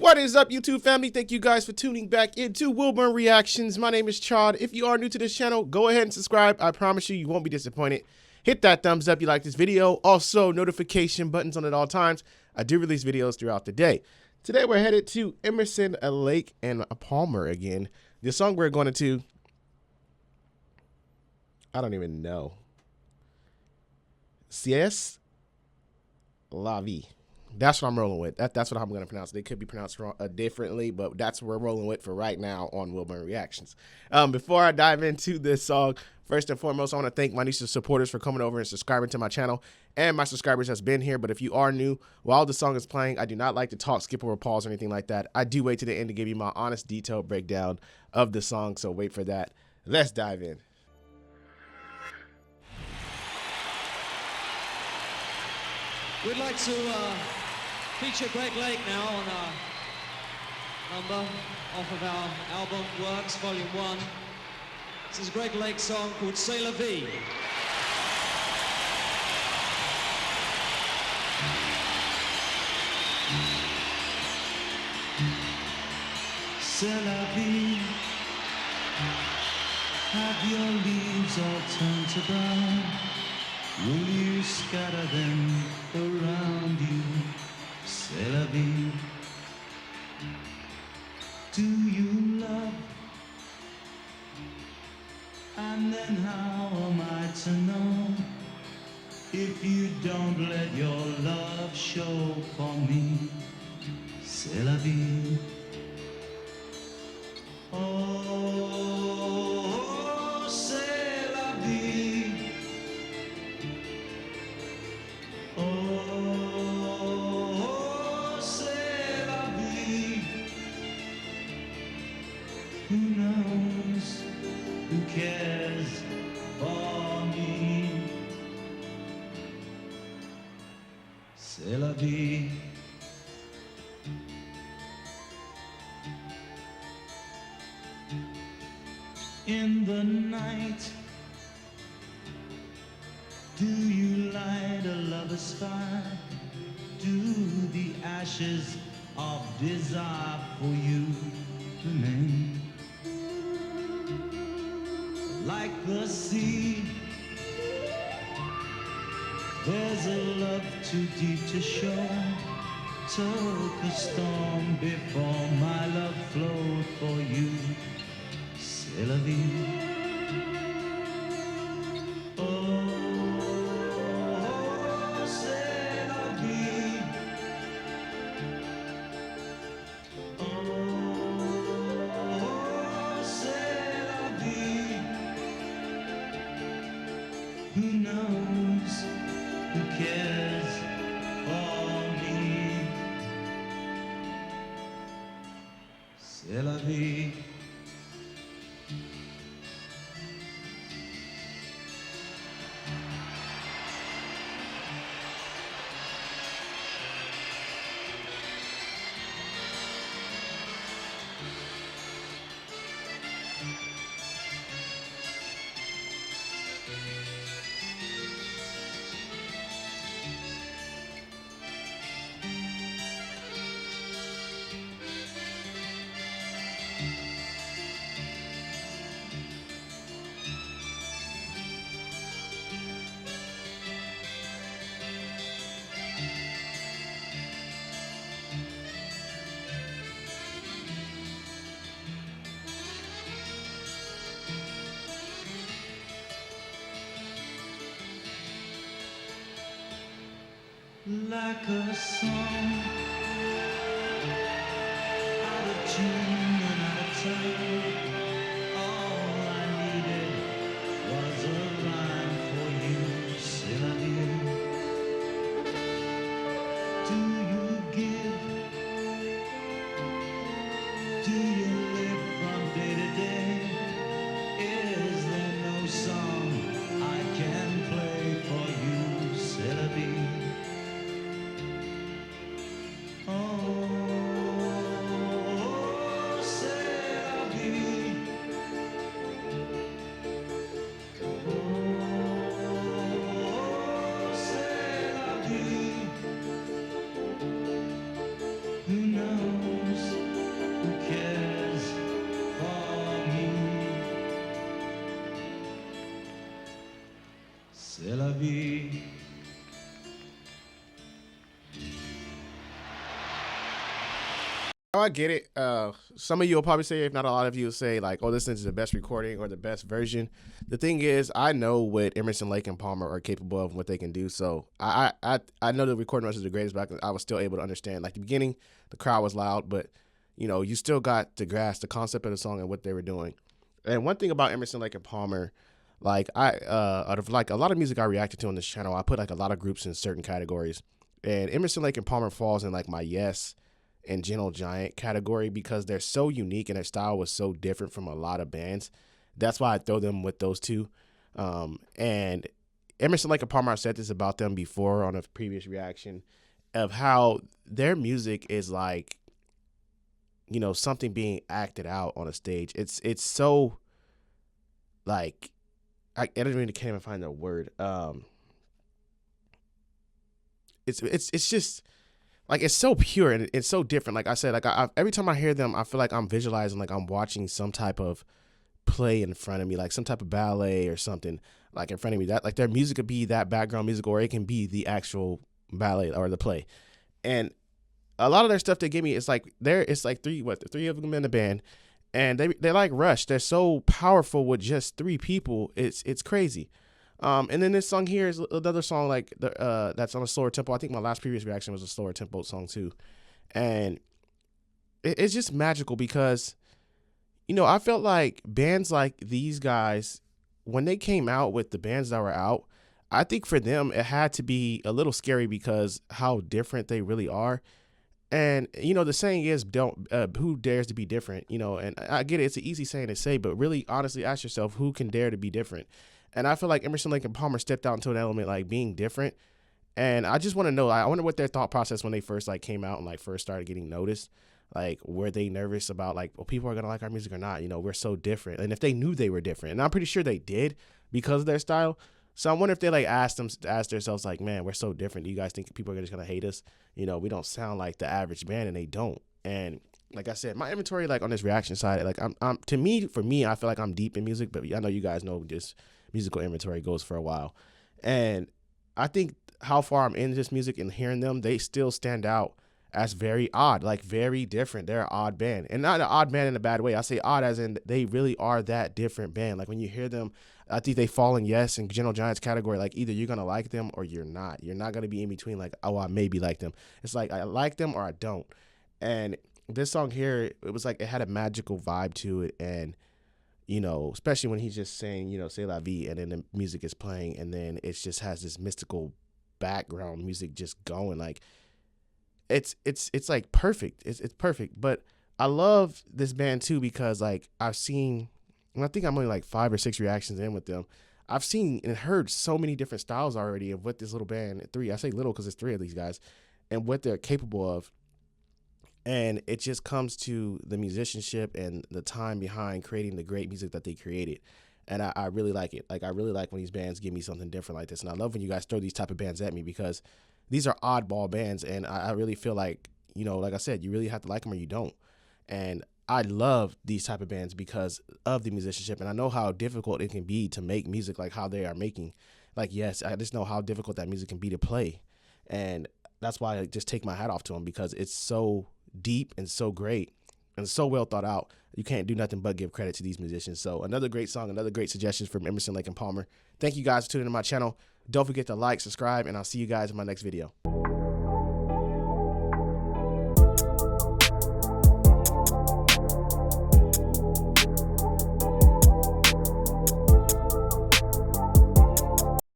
What is up, YouTube family? Thank you guys for tuning back into Wilburn Reactions. My name is Chod. If you are new to this channel, go ahead and subscribe. I promise you won't be disappointed. Hit that thumbs up if you like this video. Also, notification buttons on at all times. I do release videos throughout the day. Today, we're headed to Emerson, a Lake, and a Palmer again. The song we're going to, I don't even know. C'est la vie. That's what I'm rolling with. That's what I'm going to pronounce it. It could be pronounced wrong, differently, but that's what we're rolling with for right now on Wilburn Reactions. Before I dive into this song, first and foremost, I want to thank my new supporters for coming over and subscribing to my channel, and my subscribers has been here. But if you are new, while the song is playing, I do not like to talk, skip over, pause, or anything like that. I do wait to the end to give you my honest, detailed breakdown of the song, so wait for that. Let's dive in. We'd like to feature Greg Lake now on our number off of our album Works Volume 1. This is Greg Lake's song called C'est la vie. C'est la vie. Have your leaves all turned to brown? Will you scatter them around you? C'est la vie. Do you love? And then how am I to know if you don't let your love show for me? C'est la vie. Oh, c'est la vie. Oh, c'est la vie. Who knows? Who cares for me? C'est la vie. In the night, do you light a lover's fire? Do the ashes of desire for you remain? Like the sea, there's a love too deep to show. Took a storm before my love flowed for you. C'est la vie. Oh, c'est la vie. Oh, c'est la vie. Who knows? Who cares for me? C'est la vie. Like a song, out of tune and out of time. All I needed was a rhyme for you. C'est la vie. Do you give? Do you live from day to day? Is there no song I can play for you? C'est la vie. vie. Oh, I get it. Some of you will probably say, if not a lot of you, will say like, "Oh, this is the best recording or the best version." The thing is, I know what Emerson, Lake, and Palmer are capable of, and what they can do. So I know the recording was the greatest, but I was still able to understand. Like the beginning, the crowd was loud, but you still got to grasp the concept of the song and what they were doing. And one thing about Emerson, Lake, and Palmer, like out of like a lot of music I reacted to on this channel, I put like a lot of groups in certain categories, and Emerson, Lake, and Palmer falls in like my Yes and Gentle Giant category because they're so unique and their style was so different from a lot of bands. That's why I throw them with those two. And Emerson, Lake, and Palmer, I said this about them before on a previous reaction of how their music is like, something being acted out on a stage. It's so like, I don't really can't even find the word. It's just like, it's so pure and it's so different. Like I said, like every time I hear them, I feel like I'm visualizing, like I'm watching some type of play in front of me, like some type of ballet or something like in front of me. That like their music could be that background music, or it can be the actual ballet or the play. And a lot of their stuff they give me, it's like three of them in the band, and they like Rush. They're so powerful with just three people. It's crazy. And then this song here is another song like that's on a slower tempo. I think my last previous reaction was a slower tempo song too, and it's just magical because, I felt like bands like these guys, when they came out with the bands that were out, I think for them it had to be a little scary because how different they really are. And the saying is, don't who dares to be different, and I get it, it's an easy saying to say, but really honestly ask yourself, who can dare to be different? And I feel like Emerson, Lake, and Palmer stepped out into an element like being different. And I just want to know, I wonder what their thought process when they first like came out and like first started getting noticed. Like, were they nervous about like, well, people are going to like our music or not? We're so different. And if they knew they were different, and I'm pretty sure they did because of their style. So I wonder if they like asked themselves like, man, we're so different. Do you guys think people are just going to hate us? We don't sound like the average band, and they don't. And like I said, my inventory, like on this reaction side, like for me, I feel like I'm deep in music, but I know you guys know this musical inventory goes for a while. And I think how far I'm into this music and hearing them, they still stand out as very odd, like very different. They're an odd band, and not an odd band in a bad way. I say odd as in they really are that different band. Like when you hear them, I think they fall in Yes and Gentle Giants category. Like either you're going to like them or you're not. You're not going to be in between like, oh, I maybe like them. It's like I like them or I don't. And this song here, it was like it had a magical vibe to it. And especially when he's just saying, "C'est la vie," and then the music is playing, and then it just has this mystical background music just going. Like it's like perfect. It's perfect. But I love this band too because like I've seen, and I think I'm only like 5 or 6 reactions in with them. I've seen and heard so many different styles already of what this little band, I say little because it's 3 of these guys, and what they're capable of. And it just comes to the musicianship and the time behind creating the great music that they created. And I really like it. Like I really like when these bands give me something different like this. And I love when you guys throw these type of bands at me because these are oddball bands. And I really feel like, like I said, you really have to like them or you don't. And I love these type of bands because of the musicianship. And I know how difficult it can be to make music like how they are making. Like, yes, I just know how difficult that music can be to play. And that's why I just take my hat off to them because it's so deep and so great and so well thought out. You can't do nothing but give credit to these musicians. So another great song, another great suggestion from Emerson, Lake, and Palmer. Thank you guys for tuning in to my channel. Don't forget to like, subscribe, and I'll see you guys in my next video.